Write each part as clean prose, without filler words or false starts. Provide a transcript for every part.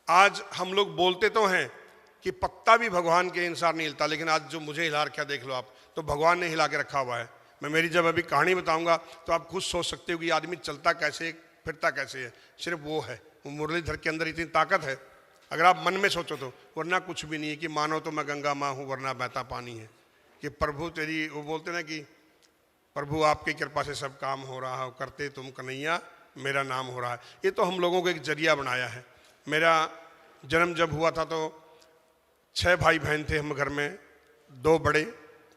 आज हम लोग बोलते तो हैं कि पत्ता भी भगवान के अनुसार नहीं हिलता, लेकिन आज जो मुझे हिला रखा देख लो आप, तो भगवान ने हिला के रखा हुआ है। मैं मेरी जब अभी कहानी बताऊंगा तो आप खुद सोच सकते हो कि आदमी चलता कैसे फिरता कैसे है, सिर्फ वो है, वो मुरलीधर के अंदर इतनी ताकत है अगर आप मन में सोचो तो, वरना कुछ भी नहीं है। कि मानो तो मैं गंगा माँ हूँ वरना बहता पानी है, कि प्रभु तेरी, वो बोलते ना कि प्रभु आपकी कृपा से सब काम हो रहा हो, करते तुम कन्हैया मेरा नाम हो रहा है। ये तो हम लोगों को एक जरिया बनाया है। मेरा जन्म जब हुआ था तो 6 भाई बहन थे हम घर में, 2 बड़े।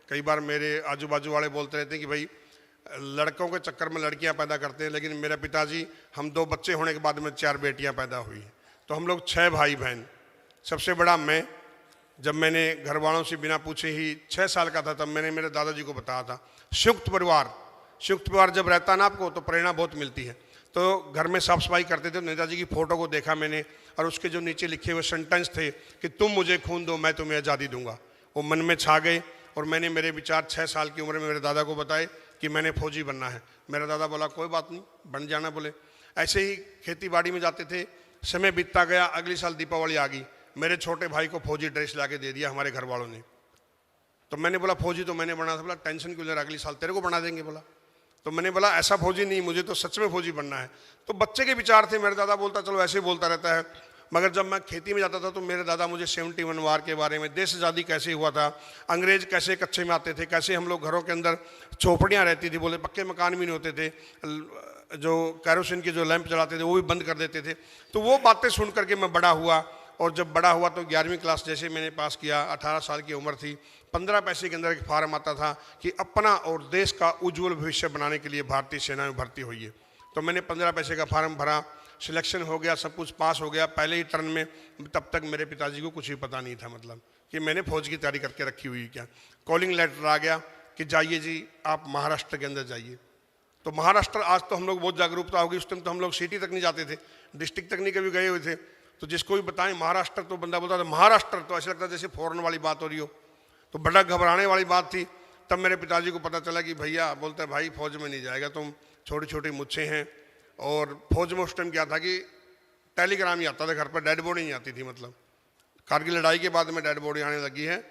कई बार मेरे आजू बाजू वाले बोलते रहते हैं कि भाई लड़कों के चक्कर में लड़कियां पैदा करते हैं, लेकिन मेरा पिताजी, हम 2 बच्चे होने के बाद में 4 बेटियां पैदा हुई। तो हम लोग 6 भाई बहन, सबसे बड़ा मैं। जब मैंने घर वालों से बिना पूछे ही 6 साल का था तब मैंने मेरे दादाजी को बताया था। संयुक्त परिवार जब रहता ना आपको तो प्रेरणा बहुत मिलती है। तो घर में साफ सफाई करते थे, नेताजी की फोटो को देखा मैंने, और उसके जो नीचे लिखे हुए सेंटेंस थे कि तुम मुझे खून दो मैं तुम्हें आज़ादी दूंगा, वो मन में छा गए। और मैंने मेरे विचार 6 साल की उम्र में मेरे दादा को बताए कि मैंने फौजी बनना है। मेरा दादा बोला कोई बात नहीं, बन जाना। बोले ऐसे ही खेती बाड़ी में जाते थे, समय बीतता गया। अगली साल दीपावली आ गई, मेरे छोटे भाई को फौजी ड्रेस ला के दे दिया हमारे घर वालों ने। तो मैंने बोला फौजी तो मैंने बना था। बोला टेंशन क्यों ले रहा, अगले साल तेरे को बना देंगे। बोला तो मैंने बोला ऐसा फौजी नहीं, मुझे तो सच में फौजी बनना है। तो बच्चे के विचार थे। मेरा दादा बोलता चलो ऐसे ही बोलता रहता है, मगर जब मैं खेती में जाता था तो मेरे दादा मुझे 71 वार के बारे में, देश आज़ादी कैसे हुआ था, अंग्रेज कैसे कच्चे में आते थे, कैसे हम लोग घरों के अंदर झोपड़ियाँ रहती थी, बोले पक्के मकान भी नहीं होते थे, जो कैरोसिन के जो लैंप जलाते थे वो भी बंद कर देते थे। तो वो बातें सुन करके मैं बड़ा हुआ। और जब बड़ा हुआ तो 11वीं क्लास जैसे मैंने पास किया, 18 साल की उम्र थी, 15 पैसे के अंदर एक फार्म आता था कि अपना और देश का उज्जवल भविष्य बनाने के लिए भारतीय सेना में भर्ती होइए। तो मैंने 15 पैसे का फार्म भरा, सिलेक्शन हो गया, सब कुछ पास हो गया पहले ही टर्न में। तब तक मेरे पिताजी को कुछ भी पता नहीं था, मतलब कि मैंने फौज की तैयारी करके रखी हुई क्या। कॉलिंग लेटर आ गया कि जाइए जी आप महाराष्ट्र के अंदर जाइए। तो महाराष्ट्र, आज तो हम लोग बहुत जागरूकता होगी, उस टाइम तो हम लोग सिटी तक नहीं जाते थे, डिस्ट्रिक्ट तक नहीं कभी गए हुए थे। तो जिसको भी बताएं महाराष्ट्र, तो बंदा बोलता था महाराष्ट्र, तो ऐसा लगता जैसे फॉरेन वाली बात हो रही हो, तो बड़ा घबराने वाली बात थी। तब मेरे पिताजी को पता चला कि भैया, बोलता है भाई फौज में नहीं जाएगा, तुम छोटी छोटी मुझसे हैं। और फौज में उस टाइम क्या था कि टेलीग्राम ही आता था घर पर, डेड बॉडी नहीं आती थी। मतलब कारगिल लड़ाई के बाद में डेड बॉडी आने लगी है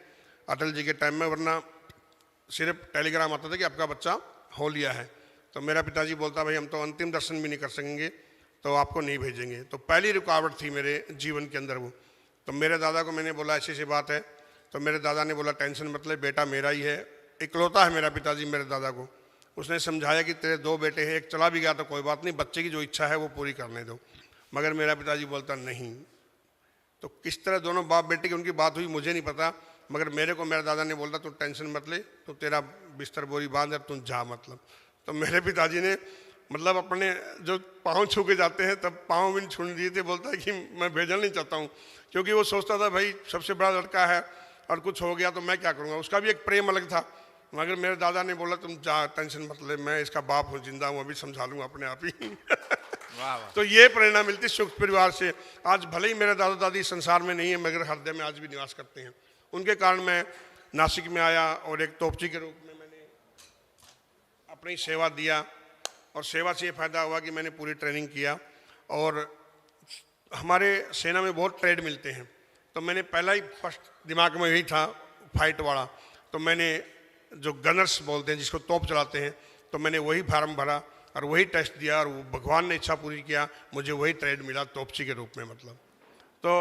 अटल जी के टाइम में, वरना सिर्फ टेलीग्राम आता था कि आपका बच्चा हो लिया है। तो मेरा पिताजी बोलता भाई हम तो अंतिम दर्शन भी नहीं कर सकेंगे, तो आपको नहीं भेजेंगे। तो पहली रुकावट थी मेरे जीवन के अंदर वो। तो मेरे दादा को मैंने बोला ऐसी बात है, तो मेरे दादा ने बोला टेंशन मत ले, बेटा मेरा ही है, इकलौता है मेरा पिताजी मेरे दादा को। उसने समझाया कि तेरे 2 बेटे हैं, एक चला भी गया तो कोई बात नहीं, बच्चे की जो इच्छा है वो पूरी करने दो। मगर मेरा पिताजी बोलता नहीं। तो किस तरह दोनों बाप बेटे की उनकी बात हुई मुझे नहीं पता, मगर मेरे को मेरा दादा ने बोला तू टेंशन मत ले, तो तेरा बिस्तर बोरी बांध अब तुम जा। मतलब तो मेरे पिताजी ने मतलब अपने जो पाँव छू के जाते हैं तब पाँव भी नहीं छूने दिए थे। बोलता है कि मैं भेजना नहीं चाहता हूँ, क्योंकि वो सोचता था भाई सबसे बड़ा लड़का है और कुछ हो गया तो मैं क्या करूँगा, उसका भी एक प्रेम अलग था। मगर मेरे दादा ने बोला तुम जा, टेंशन मत ले, मैं इसका बाप हूँ, जिंदा हूँ, अभी समझा लूँगा अपने आप ही। वाह वाह। तो ये प्रेरणा मिलती संयुक्त परिवार से। आज भले ही मेरे दादा दादी संसार में नहीं है, मगर हृदय में आज भी निवास करते हैं। उनके कारण मैं नासिक में आया और एक तोपची के रूप में मैंने अपनी सेवा दिया। और सेवा से ये फ़ायदा हुआ कि मैंने पूरी ट्रेनिंग किया। और हमारे सेना में बहुत ट्रेड मिलते हैं, तो मैंने पहला ही फर्स्ट दिमाग में यही था फाइट वाला। तो मैंने जो गनर्स बोलते हैं जिसको तोप चलाते हैं, तो मैंने वही फार्म भरा और वही टेस्ट दिया, और भगवान ने इच्छा पूरी किया, मुझे वही ट्रेड मिला तोपची के रूप में। मतलब तो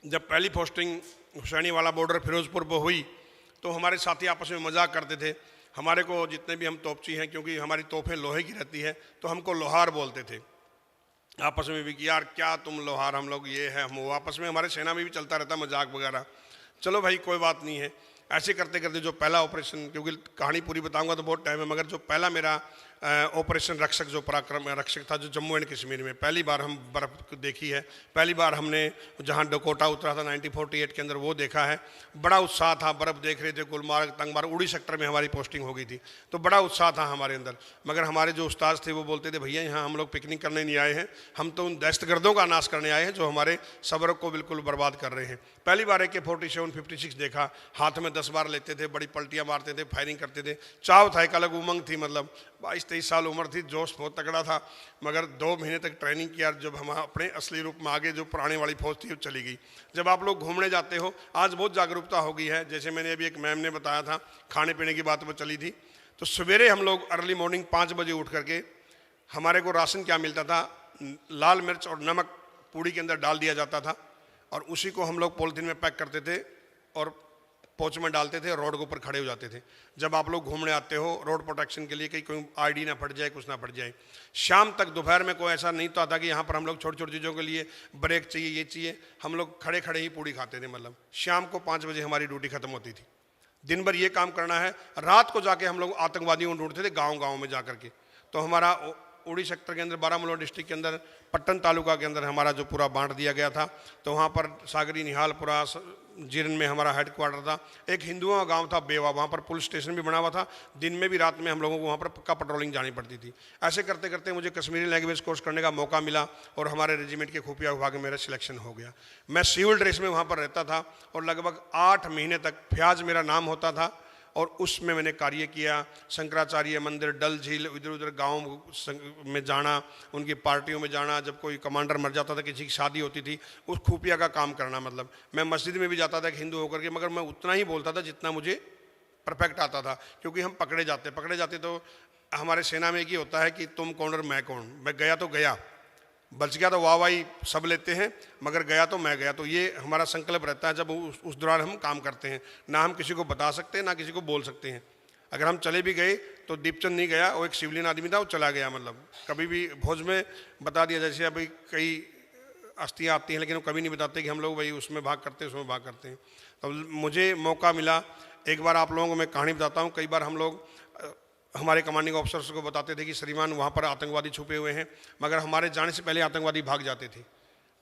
जब पहली पोस्टिंग हुसैनी वाला बॉर्डर फिरोजपुर पर हुई तो हमारे साथी आपस में मजाक करते थे। हमारे को जितने भी हम तोपची हैं, क्योंकि हमारी तोपें लोहे की रहती है, तो हमको लोहार बोलते थे आपस में भी कि यार क्या तुम लोहार, हम लोग ये है, हम वो। आपस में हमारे सेना में भी चलता रहता मजाक वगैरह। चलो भाई कोई बात नहीं है। ऐसे करते करते जो पहला ऑपरेशन, क्योंकि कहानी पूरी बताऊंगा तो बहुत टाइम है, मगर जो पहला मेरा ऑपरेशन रक्षक जो पराक्रम रक्षक था, जो जम्मू एंड कश्मीर में पहली बार हम बर्फ़ देखी है, पहली बार हमने जहाँ डकोटा उतरा था 1948 के अंदर वो देखा है। बड़ा उत्साह था, बर्फ़ देख रहे थे, गुलमार्ग तंगमार्ग उड़ी सेक्टर में हमारी पोस्टिंग हो गई थी, तो बड़ा उत्साह था हमारे अंदर। मगर हमारे जो उस्ताद थे वो बोलते थे भैया यहाँ हम लोग पिकनिक करने नहीं आए हैं, हम तो उन दहशतगर्दों का नाश करने आए हैं जो हमारे सब्र को बिल्कुल बर्बाद कर रहे हैं। पहली बार AK-47 56 देखा, हाथ में 10 बार लेते थे, बड़ी पलटियाँ मारते थे, फायरिंग करते थे, चाव था, एक अलग उमंग थी। मतलब इस 22-23 साल उम्र थी, जोश बहुत तगड़ा था, मगर 2 महीने तक ट्रेनिंग किया। जब हम अपने असली रूप में आगे, जो पुरानी वाली फौज थी वो चली गई। जब आप लोग घूमने जाते हो, आज बहुत जागरूकता हो गई है। जैसे मैंने अभी एक मैम ने बताया था, खाने पीने की बात वो चली थी, तो सवेरे हम लोग अर्ली मॉर्निंग 5 बजे उठ करके, हमारे को राशन क्या मिलता था, लाल मिर्च और नमक पूड़ी के अंदर डाल दिया जाता था, और उसी को हम लोग पॉलिथीन में पैक करते थे और पोच में डालते थे और रोड के ऊपर खड़े हो जाते थे। जब आप लोग घूमने आते हो रोड प्रोटेक्शन के लिए, कहीं कोई आईडी ना फट जाए, कुछ ना फट जाए। शाम तक दोपहर में कोई ऐसा नहीं तो आता कि यहाँ पर हम लोग छोटी छोटी चीज़ों के लिए ब्रेक चाहिए, ये चाहिए, हम लोग खड़े खड़े ही पूड़ी खाते थे। मतलब शाम को 5 बजे हमारी ड्यूटी खत्म होती थी। दिन भर ये काम करना है, रात को जाके हम लोग आतंकवादियों को ढूंढते थे गाँव गाँव में जा करके। तो हमारा उड़ी सेक्टर के अंदर, बारामूला डिस्ट्रिक्ट के अंदर, पट्टन तालुका के अंदर हमारा जो पूरा बांट दिया गया था, तो वहाँ पर सागरी, निहालपुरा, जीरन में हमारा हेडक्वार्टर था। एक हिंदुओं का गांव था बेवा, वहाँ पर पुलिस स्टेशन भी बना हुआ था। दिन में भी रात में हम लोगों को वहाँ पर पक्का पेट्रोलिंग जानी पड़ती थी। ऐसे करते करते मुझे कश्मीरी लैंग्वेज कोर्स करने का मौका मिला और हमारे रेजिमेंट के खुफिया विभाग में मेरा सिलेक्शन हो गया। मैं सिविल ड्रेस में वहाँ पर रहता था और लगभग 8 महीने तक फ्याज मेरा नाम होता था, और उसमें मैंने कार्य किया। शंकराचार्य मंदिर, डल झील, इधर उधर गांव में जाना, उनकी पार्टियों में जाना, जब कोई कमांडर मर जाता था, किसी की शादी होती थी, उस खुफिया का काम करना। मतलब मैं मस्जिद में भी जाता था एक हिंदू होकर के, मगर मैं उतना ही बोलता था जितना मुझे परफेक्ट आता था, क्योंकि हम पकड़े जाते तो हमारे सेना में एक ही होता है कि तुम कौन और मैं कौन। मैं गया तो गया, बच गया तो वाह वाही सब लेते हैं, मगर गया तो मैं गया। तो ये हमारा संकल्प रहता है जब उस दौरान हम काम करते हैं। ना हम किसी को बता सकते हैं, ना किसी को बोल सकते हैं। अगर हम चले भी गए तो दीपचंद नहीं गया, वो एक सिविलियन आदमी था, वो चला गया। मतलब कभी भी भोज में बता दिया, जैसे अभी कई अस्थियाँ आती हैं, लेकिन वो कभी नहीं बताते कि हम लोग भाई उसमें भाग करते हैं, उसमें भाग करते हैं। तो मुझे मौका मिला, एक बार आप लोगों को मैं कहानी बताता हूँ। कई बार हम लोग हमारे कमांडिंग ऑफिसर्स को बताते थे कि श्रीमान वहाँ पर आतंकवादी छुपे हुए हैं, मगर हमारे जाने से पहले आतंकवादी भाग जाते थे।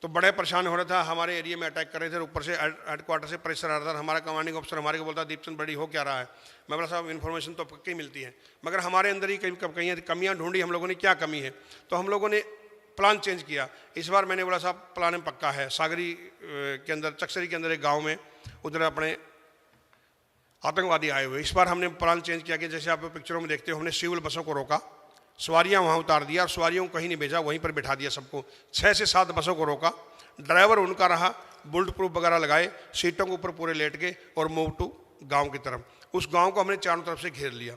तो बड़े परेशान हो रहा था, हमारे एरिया में अटैक कर रहे थे, ऊपर से हेडक्वार्टर से प्रेशर आ रहा था। हमारा कमांडिंग ऑफिसर हमारे को बोलता, दीपचंद बड़ी हो क्या रहा है? मैं बोला साहब इन्फॉर्मेशन तो पक्की मिलती है, मगर हमारे अंदर ही कहीं कमियाँ ढूंढी हम लोगों ने। क्या कमी है? तो हम लोगों ने प्लान चेंज किया। इस बार मैंने बोला साहब प्लान में पक्का है। सागरी के अंदर, चक्सरी के अंदर एक गाँव में उधर अपने आतंकवादी आए हुए। इस बार हमने प्लान चेंज किया कि जैसे आप पिक्चरों में देखते हो, हमने सिविल बसों को रोका, सवारियां वहां उतार दिया और सवारियों को कहीं नहीं भेजा, वहीं पर बैठा दिया सबको। 6 से 7 बसों को रोका, ड्राइवर उनका रहा, बुलेट प्रूफ वगैरह लगाए, सीटों के ऊपर पूरे लेट गए और मूव टू गाँव की तरफ। उस गाँव को हमने चारों तरफ से घेर लिया।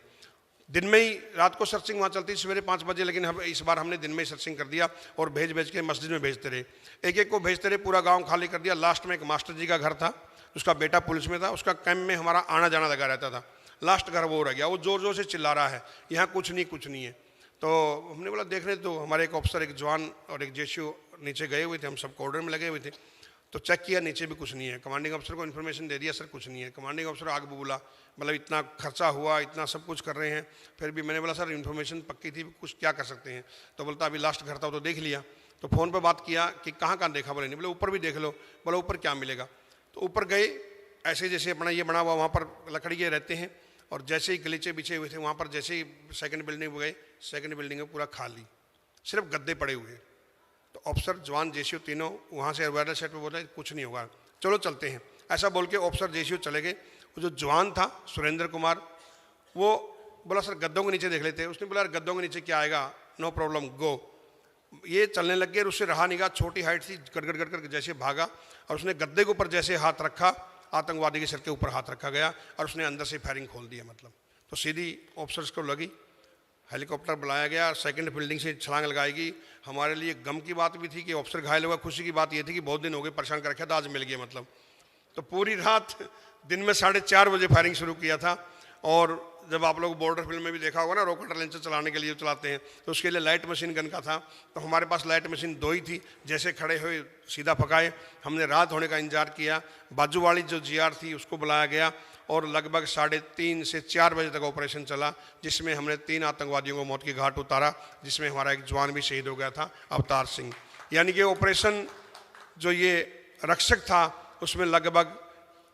दिन में ही, रात को सर्चिंग वहाँ चलती सवेरे 5 बजे, लेकिन हम इस बार हमने दिन में ही सर्चिंग कर दिया और भेज के मस्जिद में भेजते रहे। एक एक को भेजते रहे, पूरा गाँव खाली कर दिया। लास्ट में एक मास्टर जी का घर था, उसका बेटा पुलिस में था, उसका कैंप में हमारा आना जाना लगा रहता था। लास्ट घर वो रह गया, वो जोर जोर से चिल्ला रहा है, यहाँ कुछ नहीं है। तो हमने बोला देखने दो। हमारे एक ऑफिसर, एक जवान और एक जेसीओ नीचे गए हुए थे, हम सब कॉर्डर में लगे हुए थे। तो चेक किया, नीचे भी कुछ नहीं है। कमांडिंग ऑफिसर को इन्फॉर्मेशन दे दिया, सर कुछ नहीं है। कमांडिंग ऑफिसर आग बोला, मतलब इतना खर्चा हुआ, इतना सब कुछ कर रहे हैं, फिर भी। मैंने बोला सर इन्फॉर्मेशन पक्की थी, कुछ क्या कर सकते हैं? तो बोलता अभी लास्ट घर था तो देख लिया। तो फ़ोन पर बात किया कि कहाँ कहाँ देखा? बोले नहीं। बोले ऊपर भी देख लो। बोला ऊपर क्या मिलेगा? तो ऊपर गए, ऐसे जैसे अपना ये बना हुआ, वहाँ पर लकड़िए रहते हैं, और जैसे ही गलीचे बिछे हुए थे वहाँ पर, जैसे ही सेकंड बिल्डिंग में गए, सेकंड बिल्डिंग में पूरा खाली, सिर्फ गद्दे पड़े हुए। तो ऑफिसर, जवान, जेसीओ तीनों वहाँ से वायरल सेट पे बोल रहे कुछ नहीं होगा, चलो चलते हैं। ऐसा बोल के ऑफिसर जेसीओ चले गए। वो जो जवान था सुरेंद्र कुमार, वो बोला सर गद्दों के नीचे देख लेते हैं। उसने बोला गद्दों के नीचे क्या आएगा, नो प्रॉब्लम गो। ये चलने लग गए, उससे रहा नहीं गया। छोटी हाइट थी, गड़गड़ गड़गड़ जैसे भागा, और उसने गद्दे के ऊपर जैसे हाथ रखा, आतंकवादी के सिर के ऊपर हाथ रखा गया और उसने अंदर से फायरिंग खोल दिया। मतलब तो सीधी ऑफिसर्स को लगी, हेलीकॉप्टर बुलाया गया, सेकंड बिल्डिंग से छलांग लगाएगी। हमारे लिए गम की बात भी थी कि ऑफिसर घायल हुआ, खुशी की बात ये थी कि बहुत दिन हो गए परेशान कर रखा था, आज मिल गया। मतलब तो पूरी रात, दिन में 4:30 बजे फायरिंग शुरू किया था। और जब आप लोग बॉर्डर फिल्म में भी देखा होगा ना, रॉकेट लॉन्चर चलाने के लिए चलाते हैं, तो उसके लिए लाइट मशीन गन का था। तो हमारे पास लाइट मशीन 2 ही थी, जैसे खड़े हुए सीधा पकाए। हमने रात होने का इंतजार किया। बाजू वाली जो जीआर थी उसको बुलाया गया और लगभग 3:30 से 4 बजे तक ऑपरेशन चला, जिसमें हमने 3 आतंकवादियों को मौत की घाट उतारा, जिसमें हमारा एक जवान भी शहीद हो गया था, अवतार सिंह। यानी कि ऑपरेशन जो ये रक्षक था, उसमें लगभग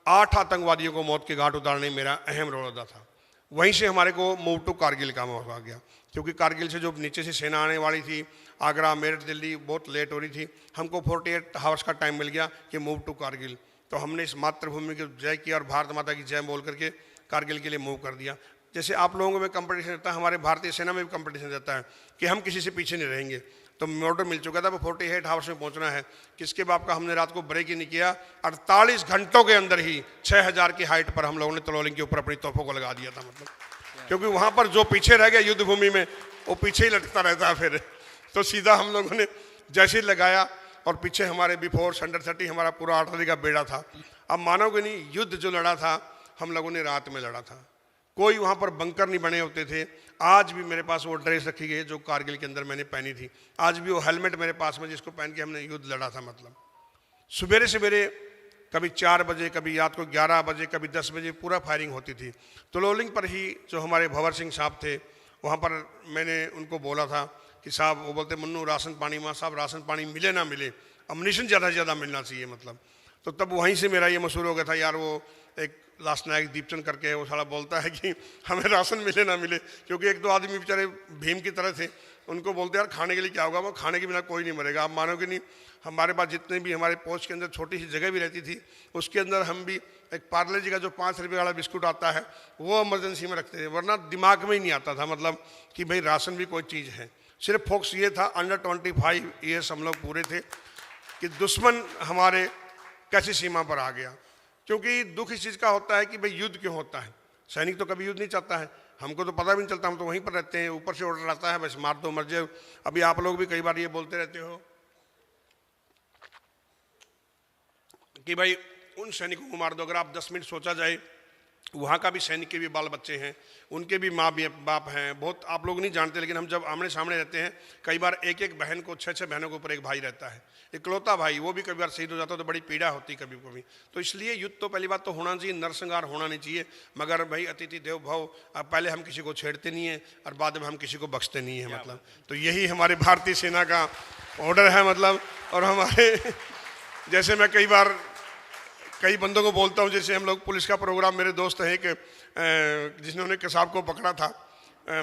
8 आतंकवादियों को मौत के घाट उतारने में मेरा अहम रोल अदा था। वहीं से हमारे को मूव टू कारगिल का मौका आ गया, क्योंकि कारगिल से जो नीचे से सेना आने वाली थी, आगरा, मेरठ, दिल्ली, बहुत लेट हो रही थी। हमको 48 आवर्स का टाइम मिल गया कि मूव टू कारगिल। तो हमने इस मातृभूमि की जय किया और भारत माता की जय बोल करके कारगिल के लिए मूव कर दिया। जैसे आप लोगों में कंपटीशन रहता है, हमारे भारतीय सेना में भी कंपटीशन रहता है कि हम किसी से पीछे नहीं रहेंगे। तो ऑर्डर मिल चुका था, वो 48 आवर्स में पहुंचना है। किसके बाप का हमने रात को ब्रेक ही नहीं किया, 48 घंटों के अंदर ही 6000 की हाइट पर हम लोगों ने तलोलिंग के ऊपर अपनी तोपों को लगा दिया था। मतलब क्योंकि वहां पर जो पीछे रह गया युद्ध भूमि में, वो पीछे ही लटकता रहता है फिर। तो सीधा हम लोगों ने जैसे ही लगाया, और पीछे हमारे बिफोर अंडर 30 हमारा पूरा आर्टिलरी का बेड़ा था। अब मानोगे नहीं, युद्ध जो लड़ा था हम लोगों ने रात में लड़ा था, कोई वहाँ पर बंकर नहीं बने होते थे। आज भी मेरे पास वो ड्रेस रखी गई है जो कारगिल के अंदर मैंने पहनी थी, आज भी वो हेलमेट मेरे पास में जिसको पहन के हमने युद्ध लड़ा था। मतलब सवेरे सवेरे कभी 4 बजे, कभी रात को 11 बजे, कभी 10 बजे पूरा फायरिंग होती थी। तो तलोलिंग पर ही जो हमारे भंवर सिंह साहब थे, वहाँ पर मैंने उनको बोला था कि साहब, वो बोलते मुन्नू राशन पानी, माँ साहब राशन पानी मिले ना मिले, अम्युनिशन ज़्यादा से ज़्यादा मिलना चाहिए। मतलब तो तब वहीं से मेरा ये मशहूर हो गया था यार, वो एक लास्ट नायक दीपचंद करके वो साला बोलता है कि हमें राशन मिले ना मिले, क्योंकि एक दो आदमी बेचारे भीम की तरह थे, उनको बोलते यार खाने के लिए क्या होगा, वो खाने के बिना कोई नहीं मरेगा। आप मानोगे नहीं, हमारे पास जितने भी हमारे पोस्ट के अंदर छोटी सी जगह भी रहती थी, उसके अंदर हम भी एक पार्ले जी का जो 5 रुपये वाला बिस्कुट आता है वो इमरजेंसी में रखते थे, वरना दिमाग में ही नहीं आता था मतलब कि भाई राशन भी कोई चीज़ है। सिर्फ फोकस ये था, अंडर 25 ईयर्स हम लोग पूरे थे कि दुश्मन हमारे कैसी सीमा पर आ गया। क्योंकि दुख इस चीज़ का होता है कि भाई युद्ध क्यों होता है, सैनिक तो कभी युद्ध नहीं चाहता है, हमको तो पता भी नहीं चलता, हम तो वहीं पर रहते हैं, ऊपर से ऑर्डर आता है बस मार दो मर जाओ। अभी आप लोग भी कई बार ये बोलते रहते हो कि भाई उन सैनिकों को मार दो। अगर आप 10 मिनट सोचा जाए, वहाँ का भी सैनिक के भी बाल बच्चे हैं, उनके भी माँ बाप हैं, बहुत आप लोग नहीं जानते, लेकिन हम जब आमने सामने रहते हैं, कई बार एक एक बहन को 6-6 बहनों के ऊपर एक भाई रहता है, इकलौता भाई, वो भी कभी बार शहीद हो जाता है तो बड़ी पीड़ा होती कभी कभी। तो इसलिए युद्ध तो पहली बात तो होना चाहिए, नरसंहार होना नहीं चाहिए, मगर भाई अतिथि देव भव, पहले हम किसी को छेड़ते नहीं है और बाद में हम किसी को बख्शते नहीं है। मतलब तो यही हमारे भारतीय सेना का ऑर्डर है। मतलब और हमारे जैसे मैं कई बंदों को बोलता हूँ, जैसे हम लोग पुलिस का प्रोग्राम, मेरे दोस्त हैं एक जिन्होंने कसाब को पकड़ा था,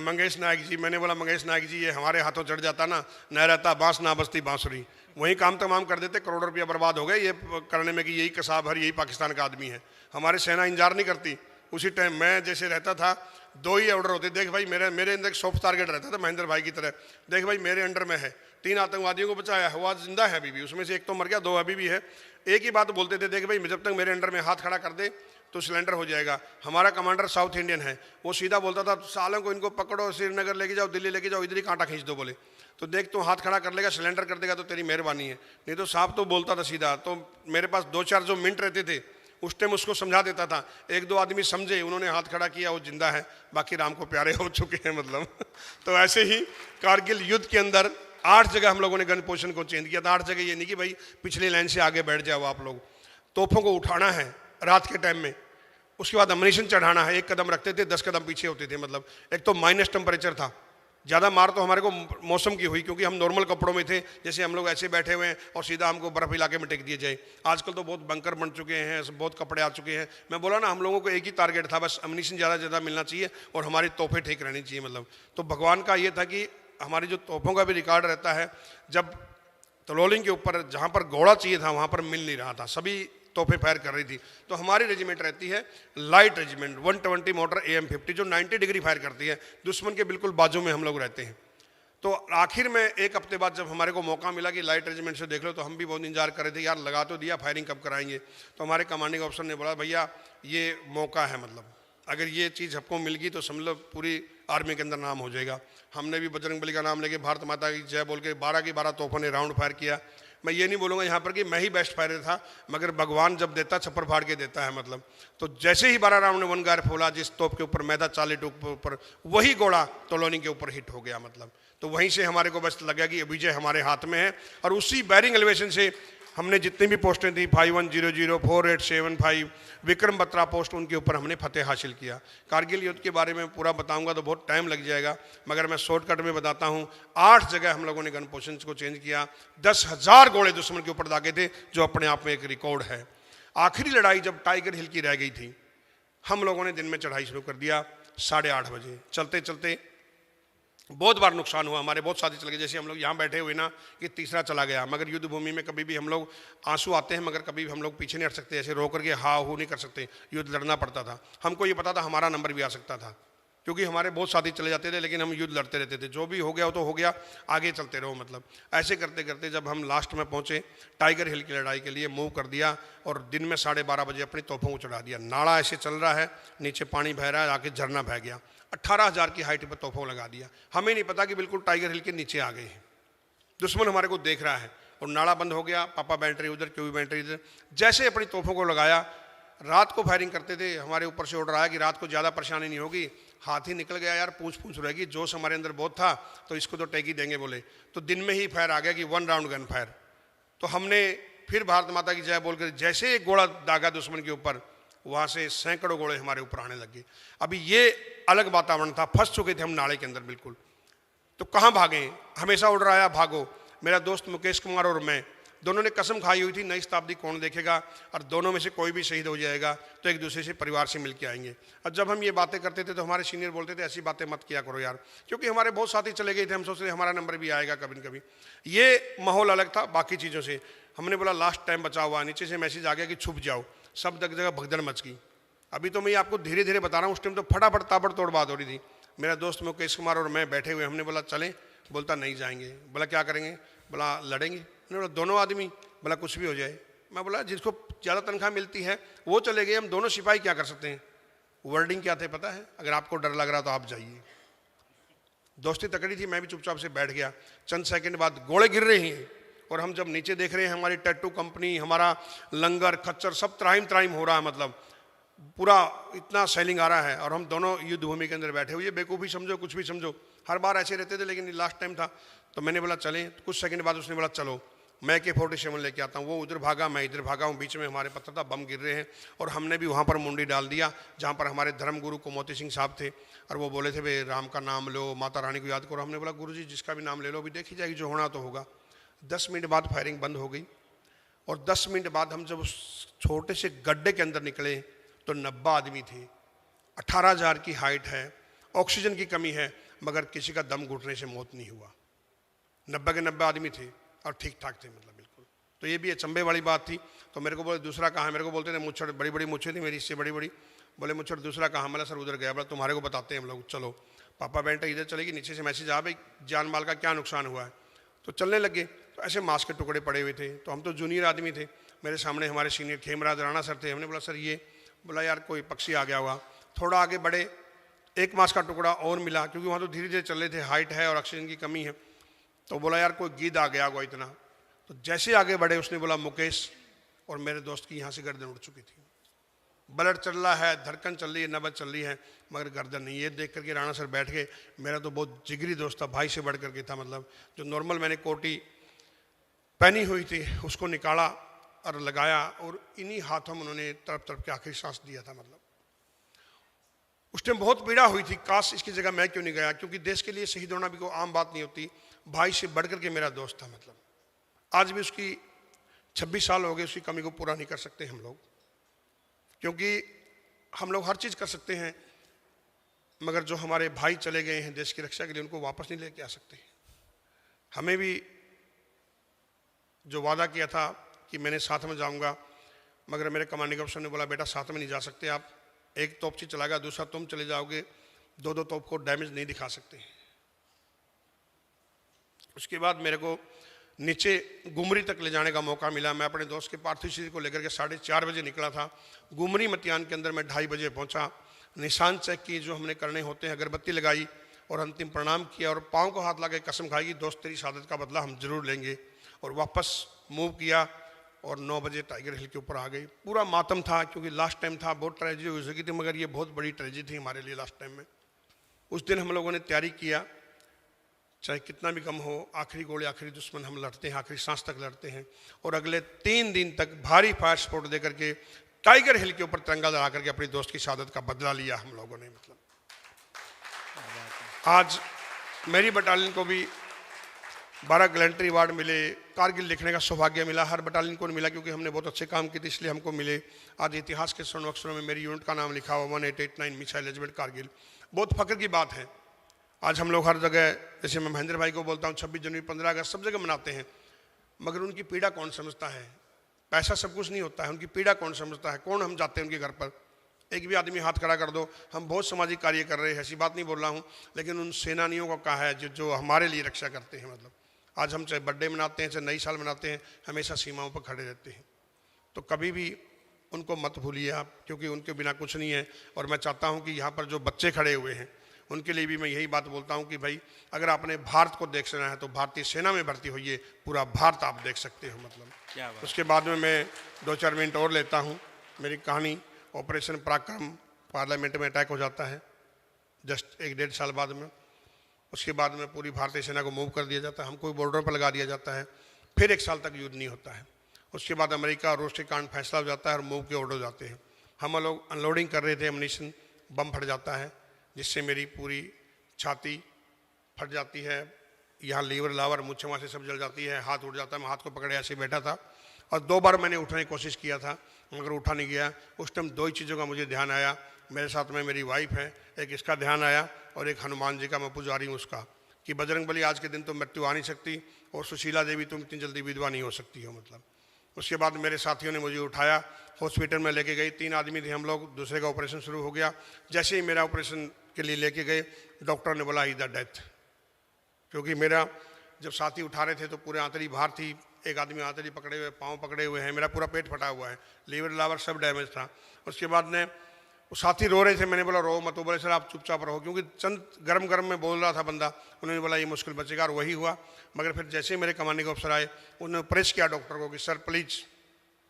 मंगेश नायक जी, मैंने बोला मंगेश नायक जी ये हमारे हाथों चढ़ जाता ना, न रहता बांस ना बजती बांसुरी, वही काम तमाम कर देते, करोड़ों रुपया बर्बाद हो गए ये करने में कि यही कसाब हर यही पाकिस्तान का आदमी है। हमारी सेना इंतजार नहीं करती। उसी टाइम मैं जैसे रहता था, 2 ही ऑर्डर होते, देख भाई मेरे अंदर एक सॉफ्ट टारगेट रहता था महेंद्र भाई की तरह, देख भाई मेरे अंडर में है, 3 आतंकवादियों को बचाया है, वो आज जिंदा है अभी भी, उसमें से एक तो मर गया, 2 अभी भी है। एक ही बात बोलते थे, देख भाई जब तक मेरे अंडर में हाथ खड़ा कर दे तो सिलेंडर हो जाएगा। हमारा कमांडर साउथ इंडियन है, वो सीधा बोलता था सालों को इनको पकड़ो, श्रीनगर लेके जाओ, दिल्ली लेके जाओ, इधर ही कांटा खींच दो। बोले तो देख तू हाथ खड़ा कर लेगा, सिलेंडर कर देगा तो तेरी मेहरबानी है, नहीं तो साहब तो बोलता था सीधा। तो मेरे पास 2-4 जो मिनट रहते थे उस टाइम उसको समझा देता था, 1-2 आदमी समझे, उन्होंने हाथ खड़ा किया, वो जिंदा है, बाकी राम को प्यारे हो चुके हैं। मतलब तो ऐसे ही कारगिल युद्ध के अंदर 8 जगह हम लोगों ने गन पोजीशन को चेंज किया था। 8 जगह ये नहीं कि भाई पिछली लाइन से आगे बैठ जाओ आप लोग, तोपों को उठाना है रात के टाइम में, उसके बाद अम्युनिशन चढ़ाना है, 1 कदम रखते थे 10 कदम पीछे होते थे। मतलब एक तो माइनस टेम्परेचर था, ज़्यादा मार तो हमारे को मौसम की हुई क्योंकि हम नॉर्मल कपड़ों में थे, जैसे हम लोग ऐसे बैठे हुए हैं और सीधा हमको बर्फ इलाके में टेक दिए जाए। आजकल तो बहुत बंकर बन चुके हैं, बहुत कपड़े आ चुके हैं। मैं बोला ना, हम लोगों को एक ही टारगेट था, बस अम्युनिशन ज़्यादा ज़्यादा मिलना चाहिए और हमारी तोहफे ठीक रहनी चाहिए। मतलब तो भगवान का ये था कि हमारी जो तोहफों का भी रिकॉर्ड रहता है, जब तलोलिंग के ऊपर जहाँ पर घोड़ा चाहिए था वहाँ पर मिल नहीं रहा था, सभी तोहफे फायर कर रही थी। तो हमारी रेजिमेंट रहती है लाइट रेजिमेंट 120 मोटर AM50 जो 90 डिग्री फायर करती है, दुश्मन के बिल्कुल बाजू में हम लोग रहते हैं। तो आखिर में 1 हफ्ते बाद जब हमारे को मौका मिला कि लाइट रेजिमेंट से देख लो, तो हम भी बहुत इंतजार कर रहे थे, यार लगा तो दिया, फायरिंग कब कराएंगे। तो हमारे कमांडिंग ऑफिसर ने बोला भैया ये मौका है, मतलब अगर ये चीज़ हमको मिल गई तो समझ लो पूरी आर्मी के अंदर नाम हो जाएगा। हमने भी बजरंग बली का नाम लेके भारत माता की जय बोल के 12 की 12 तोपों ने राउंड फायर किया। मैं ये नहीं बोलूँगा यहाँ पर कि मैं ही बेस्ट फायरर था, मगर भगवान जब देता छप्पर फाड़ के देता है। मतलब तो जैसे ही 12 राउंड ने 1 गायर फोला, जिस तोप के ऊपर मैदा चाले टोप के ऊपर, वही गोला तलोनी के ऊपर हिट हो गया। मतलब तो वहीं से हमारे को बस लगा कि विजय हमारे हाथ में है। और उसी बैरिंग एलिवेशन से हमने जितनी भी पोस्टें थी 5100, 4875 विक्रम बत्रा पोस्ट, उनके ऊपर हमने फतेह हासिल किया। कारगिल युद्ध के बारे में पूरा बताऊंगा तो बहुत टाइम लग जाएगा, मगर मैं शॉर्टकट में बताता हूं। 8 जगह हम लोगों ने गन पोजीशंस को चेंज किया, 10,000 गोले दुश्मन के ऊपर दागे थे, जो अपने आप में एक रिकॉर्ड है। आखिरी लड़ाई जब टाइगर हिल की रह गई थी, हम लोगों ने दिन में चढ़ाई शुरू कर दिया 8:30 बजे। चलते चलते बहुत बार नुकसान हुआ, हमारे बहुत साथी चल गए। जैसे हम लोग यहाँ बैठे हुए ना कि तीसरा चला गया, मगर युद्ध भूमि में कभी भी हम लोग आंसू आते हैं, मगर कभी भी हम लोग पीछे नहीं हट सकते, ऐसे रो करके हा हू नहीं कर सकते, युद्ध लड़ना पड़ता था। हमको ये पता था हमारा नंबर भी आ सकता था, क्योंकि हमारे बहुत साथी चले जाते थे लेकिन हम युद्ध लड़ते रहते थे, जो भी हो गया वो तो हो गया, आगे चलते रहो। मतलब ऐसे करते करते जब हम लास्ट में पहुंचे, टाइगर हिल की लड़ाई के लिए मूव कर दिया और दिन में 12:30 बजे अपनी तोपों को चढ़ा दिया। नाला ऐसे चल रहा है, नीचे पानी बह रहा है, आके झरना बह गया। 18,000 की हाइट पर तोपों लगा दिया। हमें नहीं पता कि बिल्कुल टाइगर हिल के नीचे आ गए हैं, दुश्मन हमारे को देख रहा है और नाला बंद हो गया। पापा बैटरी उधर, क्यों बैटरी इधर। जैसे अपनी तोपों को लगाया, रात को फायरिंग करते थे, हमारे ऊपर से ऑर्डर आया कि रात को ज़्यादा परेशानी नहीं होगी। हाथी निकल गया यार, पूछ रहेगी, जोश हमारे अंदर बहुत था तो इसको तो टैगी देंगे बोले। तो दिन में ही फायर आ गया कि 1 राउंड गन फायर। तो हमने फिर भारत माता की जय बोलकर जैसे एक गोला दागा दुश्मन के ऊपर, वहाँ से सैकड़ों गोले हमारे ऊपर आने लगे। अभी ये अलग वातावरण था, फंस चुके थे हम नाले के अंदर बिल्कुल। तो कहाँ भागे, हमेशा ऑर्डर आया भागो। मेरा दोस्त मुकेश कुमार और मैं दोनों ने कसम खाई हुई थी, नई शताब्दी कौन देखेगा, और दोनों में से कोई भी शहीद हो जाएगा तो एक दूसरे से परिवार से मिलके आएंगे। और जब हम ये बातें करते थे तो हमारे सीनियर बोलते थे ऐसी बातें मत किया करो यार, क्योंकि हमारे बहुत साथी चले गए थे, हम सोच रहे हमारा नंबर भी आएगा कभी न कभी। ये माहौल अलग था बाकी चीज़ों से। हमने बोला लास्ट टाइम बचा हुआ, नीचे से मैसेज आ गया कि छुप जाओ, सब जगह भगदड़ मच गई। अभी तो मैं आपको धीरे धीरे बता रहा हूँ, उस टाइम तो फटाफट ताबड़तोड़ बात हो रही थी। मेरा दोस्त मुकेश कुमार और मैं बैठे हुए, हमने बोला चलें, बोलता नहीं जाएंगे। बोला क्या करेंगे, बोला लड़ेंगे। मैंने बोला दोनों आदमी, बोला कुछ भी हो जाए। मैं बोला जिसको ज़्यादा तनख्वाह मिलती है वो चले गए, हम दोनों सिपाही क्या कर सकते हैं। वर्डिंग क्या थे पता है, अगर आपको डर लग रहा तो आप जाइए। दोस्ती तकड़ी थी, मैं भी चुपचाप से बैठ गया। चंद सेकंड बाद गोले गिर रहे हैं और हम जब नीचे देख रहे हैं, हमारी टैटू कंपनी, हमारा लंगर खच्चर सब त्राहिम त्राहिम हो रहा है, मतलब पूरा इतना सेलिंग आ रहा है और हम दोनों युद्ध भूमि के अंदर बैठे हुए। बेवकूफ़ी समझो कुछ भी समझो, हर बार ऐसे रहते थे, लेकिन लास्ट टाइम था तो मैंने बोला चलें। कुछ सेकंड बाद उसने बोला चलो मैं AK-47 लेके आता हूँ। वो उधर भागा, मैं इधर भागा हूँ, बीच में हमारे पत्थर था, बम गिर रहे हैं और हमने भी वहाँ पर मुंडी डाल दिया जहाँ पर हमारे धर्मगुरु कुमोती सिंह साहब थे और वो बोले थे भाई राम का नाम लो, माता रानी को याद करो। हमने बोला गुरुजी जिसका भी नाम ले लो, अभी देखी जाएगी, जो होना तो होगा। 10 मिनट बाद फायरिंग बंद हो गई और 10 मिनट बाद हम जब उस छोटे से गड्ढे के अंदर निकले तो 90 आदमी थे। 18,000 की हाइट है, ऑक्सीजन की कमी है, मगर किसी का दम घुटने से मौत नहीं हुआ। 90 के 90 आदमी थे और ठीक ठाक थे, मतलब बिल्कुल। तो ये भी अचंभे वाली बात थी। तो मेरे को बोले दूसरा कहाँ है, मेरे को बोलते थे मुच्छड़, बड़ी बड़ी मुच्छें थी मेरी, इससे बड़ी बड़ी। बोले मुच्छड़ दूसरा कहाँ, मतलब सर उधर गया। बोला तुम्हारे को बताते हैं हम लोग, चलो। पापा बेटा इधर चलेगी, नीचे से मैसेज आ भाई जान माल का क्या नुकसान हुआ है। तो चलने लगे तो ऐसे मांस के टुकड़े पड़े हुए थे। तो हम तो जूनियर आदमी थे, मेरे सामने हमारे सीनियर खेमराज राणा सर थे। हमने बोला सर ये, बोला यार कोई पक्षी आ गया हुआ। थोड़ा आगे बढ़े, एक मांस का टुकड़ा और मिला, क्योंकि वहाँ तो धीरे धीरे चल रहे थे, हाइट है और ऑक्सीजन की कमी है। तो बोला यार कोई गिद्ध आ गया होगा इतना। तो जैसे आगे बढ़े उसने बोला मुकेश, और मेरे दोस्त की यहाँ से गर्दन उड़ चुकी थी। ब्लड चल रहा है, धड़कन चल रही है, नब्ज चल रही है, मगर गर्दन नहीं। ये देख करके राणा सर बैठ गए। मेरा तो बहुत जिगरी दोस्त था, भाई से बढ़ करके था, मतलब जो नॉर्मल मैंने कोटी पहनी हुई थी उसको निकाला और लगाया और इन्हीं हाथों में उन्होंने तरफ तरफ के आखिरी सांस दिया था। मतलब उस टाइम बहुत पीड़ा हुई थी, काश इसकी जगह मैं क्यों नहीं गया, क्योंकि देश के लिए शहीद होना भी कोई आम बात नहीं होती। भाई से बढ़ करके मेरा दोस्त था, मतलब आज भी उसकी 26 साल हो गए, उसकी कमी को पूरा नहीं कर सकते हम लोग, क्योंकि हम लोग हर चीज़ कर सकते हैं, मगर जो हमारे भाई चले गए हैं देश की रक्षा के लिए, उनको वापस नहीं लेके आ सकते। हमें भी जो वादा किया था कि मैंने साथ में जाऊंगा, मगर मेरे कमांडिंग अफसर ने बोला बेटा साथ में नहीं जा सकते आप, एक तोपची चलाएगा, दूसरा तुम चले जाओगे, दो दो तोप को डैमेज नहीं दिखा सकते। उसके बाद मेरे को नीचे गुमरी तक ले जाने का मौका मिला। मैं अपने दोस्त के पार्थिव शरीर को लेकर के 4:30 बजे निकला था। गुमरी मतियान के अंदर मैं 2:30 बजे पहुंचा। निशान चेक किए जो हमने करने होते हैं, अगरबत्ती लगाई और अंतिम प्रणाम किया और पाँव को हाथ लगा कसम खाई कि दोस्त तेरी शहादत का बदला हम जरूर लेंगे, और वापस मूव किया और 9 बजे टाइगर हिल के ऊपर आ गई। पूरा मातम था क्योंकि लास्ट टाइम था, बहुत ट्रेजेडी हो सकी थी, मगर ये बहुत बड़ी ट्रेजेडी थी हमारे लिए लास्ट टाइम में। उस दिन हम लोगों ने तैयारी किया, चाहे कितना भी कम हो, आखिरी गोले आखिरी दुश्मन हम लड़ते हैं, आखिरी सांस तक लड़ते हैं। और अगले 3 दिन तक भारी फायर सपोर्ट दे करके टाइगर हिल के ऊपर तिरंगा लगा करके अपनी दोस्त की शहादत का बदला लिया हम लोगों ने। मतलब आज मेरी बटालियन को भी 12 गैलेंट्री अवार्ड मिले, कारगिल लिखने का सौभाग्य मिला। हर बटालियन को मिला क्योंकि हमने बहुत अच्छे काम किए थे, इसलिए हमको मिले। आज इतिहास के स्वर्ण अक्षरों में मेरी यूनिट का नाम लिखा हुआ 1889 मिसाइल रेजिमेंट कारगिल। बहुत फख्र की बात है। आज हम लोग हर जगह, जैसे मैं महेंद्र भाई को बोलता हूँ, 26 जनवरी 15 अगस्त सब जगह मनाते हैं, मगर उनकी पीड़ा कौन समझता है। पैसा सब कुछ नहीं होता है, उनकी पीड़ा कौन समझता है। कौन हम जाते हैं उनके घर पर, एक भी आदमी हाथ खड़ा कर दो। हम बहुत सामाजिक कार्य कर रहे हैं, ऐसी बात नहीं बोल रहा हूँ, लेकिन उन सेनानियों को कहा है जो हमारे लिए रक्षा करते हैं। मतलब आज हम चाहे बर्थडे मनाते हैं, चाहे नई साल मनाते हैं, हमेशा सीमाओं पर खड़े रहते हैं। तो कभी भी उनको मत भूलिए आप, क्योंकि उनके बिना कुछ नहीं है। और मैं चाहता हूँ कि यहाँ पर जो बच्चे खड़े हुए हैं उनके लिए भी मैं यही बात बोलता हूँ कि भाई अगर आपने भारत को देखना है तो भारतीय सेना में भर्ती होइए, पूरा भारत आप देख सकते हो। मतलब उसके बाद में मैं 2-4 मिनट और लेता हूँ। मेरी कहानी ऑपरेशन पराक्रम, पार्लियामेंट में अटैक हो जाता है जस्ट 1-1.5 साल बाद में। उसके बाद में पूरी भारतीय सेना को मूव कर दिया जाता है, हमको बॉर्डर पर लगा दिया जाता है। फिर 1 साल तक युद्ध नहीं होता है। उसके बाद अमेरिका और रूस के कारण फैसला हो जाता है और मूव के ऑर्डर हो जाते हैं। हम लोग अनलोडिंग कर रहे थे एमुनिशन, बम फट जाता है जिससे मेरी पूरी छाती फट जाती है, यहाँ लीवर लावर मुझे वहाँ से सब जल जाती है, हाथ उठ जाता है। मैं हाथ को पकड़े ऐसे बैठा था और 2 बार मैंने उठने की कोशिश किया था मगर उठा नहीं गया। उस टाइम 2 ही चीज़ों का मुझे ध्यान आया, मेरे साथ में मेरी वाइफ है, एक इसका ध्यान आया और एक हनुमान जी का मैं पुजारी हूँ उसका, कि बजरंग बली आज के दिन तो मृत्यु आ नहीं सकती और सुशीला देवी तुम इतनी जल्दी विधवा नहीं हो सकती हो। मतलब उसके बाद मेरे साथियों ने मुझे उठाया, हॉस्पिटल में लेके गए। 3 आदमी थे हम लोग, दूसरे का ऑपरेशन शुरू हो गया। जैसे ही मेरा ऑपरेशन के लिए लेके गए डॉक्टर ने बोला इधर डेथ, क्योंकि मेरा जब साथी उठा रहे थे तो पूरे आंतड़ी बाहर थी, एक आदमी आंतड़ी पकड़े हुए, पाँव पकड़े हुए हैं, मेरा पूरा पेट फटा हुआ है, लीवर लावर सब डैमेज था। उसके बाद ने वो साथी रो रहे थे, मैंने बोला रो मत। बोले सर आप चुपचाप रहो, क्योंकि चंद गरम गरम में बोल रहा था बंदा। उन्होंने बोला ये मुश्किल बचेगा और वही हुआ। मगर फिर जैसे ही मेरे कमांडिंग ऑफिसर आए उन्होंने प्रेस किया डॉक्टर को कि सर प्लीज़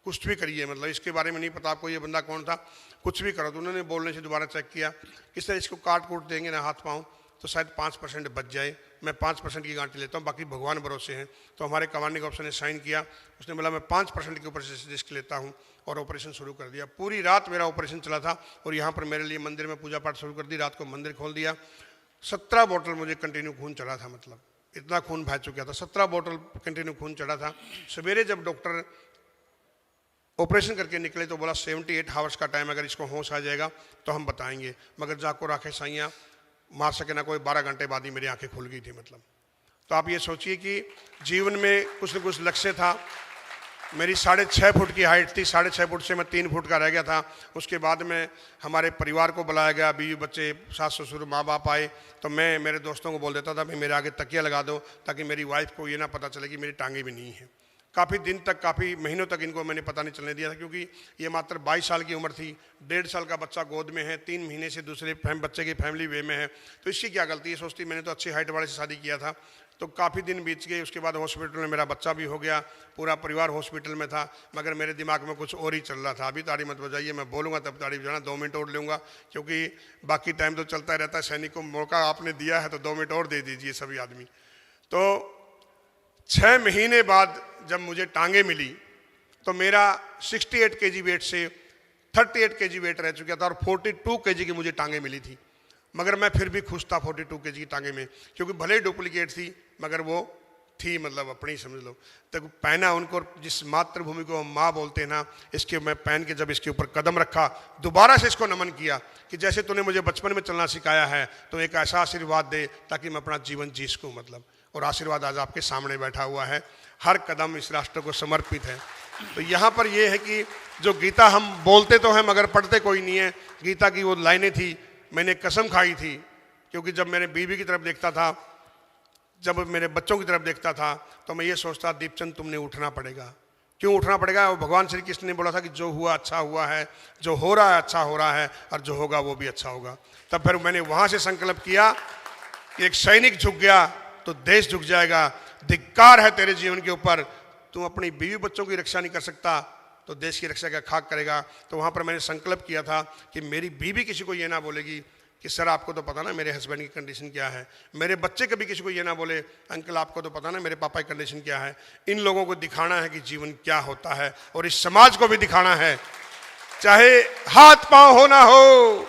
कुछ भी करिए, मतलब इसके बारे में नहीं पता आपको ये बंदा कौन था, कुछ भी करो। तो उन्होंने बोलने से दोबारा चेक किया किस तरह इसको काट कूट देंगे ना हाथ पाँव तो शायद 5% बच जाए। मैं 5% की गांठी लेता हूँ, बाकी भगवान भरोसे हैं। तो हमारे कमांडिंग ऑफिसर ने साइन किया, उसने बोला मैं 5% के ऊपर से रिस्क लेता हूँ और ऑपरेशन शुरू कर दिया। पूरी रात मेरा ऑपरेशन चला था और यहाँ पर मेरे लिए मंदिर में पूजा पाठ शुरू कर दी। रात को मंदिर खोल दिया। 17 बोतल मुझे कंटिन्यू खून चढ़ा था, मतलब इतना खून बह चुका था, 17 बोतल कंटिन्यू खून चढ़ा था। सवेरे जब डॉक्टर ऑपरेशन करके निकले तो बोला 78 आवर्स का टाइम, अगर इसको होश आ जाएगा तो हम बताएंगे। मगर जाको राखे साइयाँ मार सके ना कोई, 12 घंटे बाद ही मेरी आंखें खुल गई थी। मतलब तो आप ये सोचिए कि जीवन में कुछ न कुछ लक्ष्य था। मेरी 6.5 फुट की हाइट थी, 6.5 फुट से मैं 3 फुट का रह गया था। उसके बाद में हमारे परिवार को बुलाया गया, बीवी बच्चे सास ससुर माँ बाप आए तो मैं मेरे दोस्तों को बोल देता था भाई मेरे आगे तकिया लगा दो ताकि मेरी वाइफ को ये ना पता चले कि मेरी टांगें भी नहीं है। काफ़ी दिन तक, काफ़ी महीनों तक इनको मैंने पता नहीं चलने दिया था, क्योंकि ये मात्र 22 साल की उम्र थी, 1.5 साल का बच्चा गोद में है, 3 महीने से दूसरे बच्चे की फैमिली वे में है, तो इसकी क्या गलती है। सोचती मैंने तो अच्छी हाइट वाले से शादी किया था। तो काफ़ी दिन बीत गए। उसके बाद हॉस्पिटल में मेरा बच्चा भी हो गया, पूरा परिवार हॉस्पिटल में था, मगर मेरे दिमाग में कुछ और ही चल रहा था। अभी ताड़ी मत बजाइए, मैं बोलूँगा तब ताड़ी बजाना, 2 मिनट और लूँगा, क्योंकि बाकी टाइम तो चलता रहता है। सैनिक को मौका आपने दिया है तो 2 मिनट और दे दीजिए सभी आदमी। तो 6 महीने बाद जब मुझे टांगे मिली तो मेरा 68 kg वेट से 38 kg वेट रह चुका था और 42 kg की मुझे टांगे मिली थी। मगर मैं फिर भी खुश था 42 kg की टांगे में, क्योंकि भले डुप्लीकेट थी मगर वो थी, मतलब अपनी समझ लो। तो पहना उनको, जिस मातृभूमि को हम माँ बोलते हैं ना, इसके मैं पहन के जब इसके ऊपर कदम रखा, दोबारा से इसको नमन किया कि जैसे तूने मुझे बचपन में चलना सिखाया है तो एक ऐसा आशीर्वाद दे ताकि मैं अपना जीवन जी सकूँ। मतलब और आशीर्वाद आज आपके सामने बैठा हुआ है, हर कदम इस राष्ट्र को समर्पित है। तो यहाँ पर यह है कि जो गीता हम बोलते तो हैं मगर पढ़ते कोई नहीं है। गीता की वो लाइनें थी, मैंने कसम खाई थी, क्योंकि जब मेरे बीवी की तरफ देखता था, जब मेरे बच्चों की तरफ देखता था तो मैं ये सोचता दीपचंद तुमने उठना पड़ेगा। क्यों उठना पड़ेगा? वो भगवान श्री कृष्ण ने बोला था कि जो हुआ अच्छा हुआ है, जो हो रहा है अच्छा हो रहा है, और जो होगा वो भी अच्छा होगा। तब फिर मैंने वहाँ से संकल्प किया कि एक सैनिक झुक गया तो देश झुक जाएगा। धिक्कार है तेरे जीवन के ऊपर, तुम अपनी बीवी बच्चों की रक्षा नहीं कर सकता तो देश की रक्षा क्या खाक करेगा। तो वहाँ पर मैंने संकल्प किया था कि मेरी बीवी किसी को ये ना बोलेगी कि सर आपको तो पता ना मेरे हस्बैंड की कंडीशन क्या है, मेरे बच्चे कभी किसी को ये ना बोले अंकल आपको तो पता ना मेरे पापा की कंडीशन क्या है। इन लोगों को दिखाना है कि जीवन क्या होता है और इस समाज को भी दिखाना है, चाहे हाथ पांव होना हो,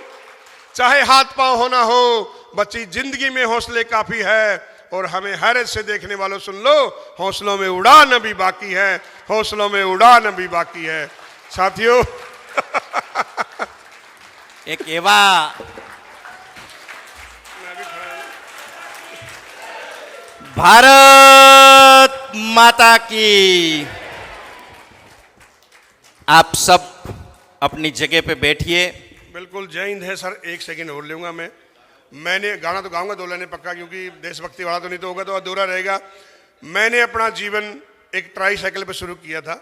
चाहे हाथ पांव होना हो, बच्ची जिंदगी में हौसले काफी है। और हमें हैरत से देखने वालों सुन लो, हौसलों में उड़ान अभी बाकी है, हौसलों में उड़ान अभी बाकी है साथियों। एक एवा भारत माता की। आप सब अपनी जगह पे बैठिए। बिल्कुल जय हिंद है सर। एक सेकंड और लूँगा मैंने गाना तो गाऊंगा 2 लाइनें पक्का, क्योंकि देशभक्ति वाला तो नहीं तो होगा तो अधूरा रहेगा। मैंने अपना जीवन एक ट्राई साइकिल पर शुरू किया था,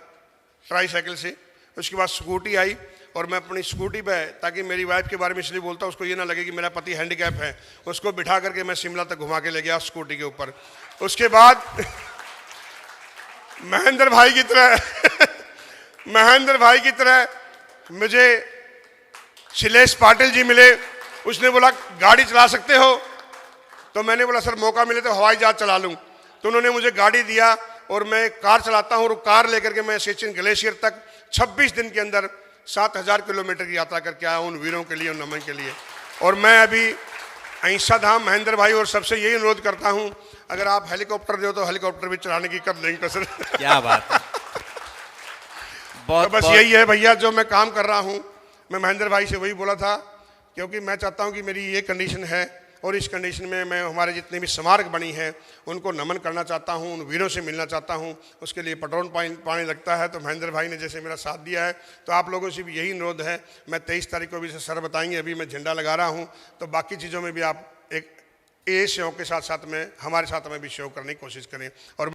ट्राई साइकिल से। उसके बाद स्कूटी आई और मैं अपनी स्कूटी पे, ताकि मेरी वाइफ के बारे में इसलिए बोलता हूँ, उसको ये ना लगे कि मेरा पति हैंडीकैप है, उसको बिठा करके मैं शिमला तक घुमा के ले गया स्कूटी के ऊपर। उसके बाद महेंद्र भाई की तरह मुझे शिलेश पाटिल जी मिले। उसने बोला गाड़ी चला सकते हो, तो मैंने बोला सर मौका मिले तो हवाई जहाज चला लूं। तो उन्होंने मुझे गाड़ी दिया और मैं कार चलाता हूं, और कार लेकर के मैं सिचिन ग्लेशियर तक 26 दिन के अंदर 7000 किलोमीटर की यात्रा करके आया उन वीरों के लिए, उन नमन के लिए। और मैं अभी अहिंसा धाम महेंद्र भाई और सबसे यही अनुरोध करता हूं, अगर आप हेलीकॉप्टर दो तो हेलीकॉप्टर भी चलाने की कर देंगे कसर। क्या बात है। तो बस यही है भैया जो मैं काम कर रहा हूं। मैं महेंद्र भाई से वही बोला था, क्योंकि मैं चाहता हूं कि मेरी ये कंडीशन है, और इस कंडीशन में मैं हमारे जितने भी स्मारक बनी हैं उनको नमन करना चाहता हूं, उन वीरों से मिलना चाहता हूं। उसके लिए पेट्रोल पानी लगता है। तो महेंद्र भाई ने जैसे मेरा साथ दिया है, तो आप लोगों से भी यही अनुरोध है। मैं 23 तारीख को भी सर बताएंगे, अभी मैं झंडा लगा रहा हूं, तो बाकी चीज़ों में भी आप एक ए शौक के साथ साथ में हमारे साथ में भी शौक करने की कोशिश करें। और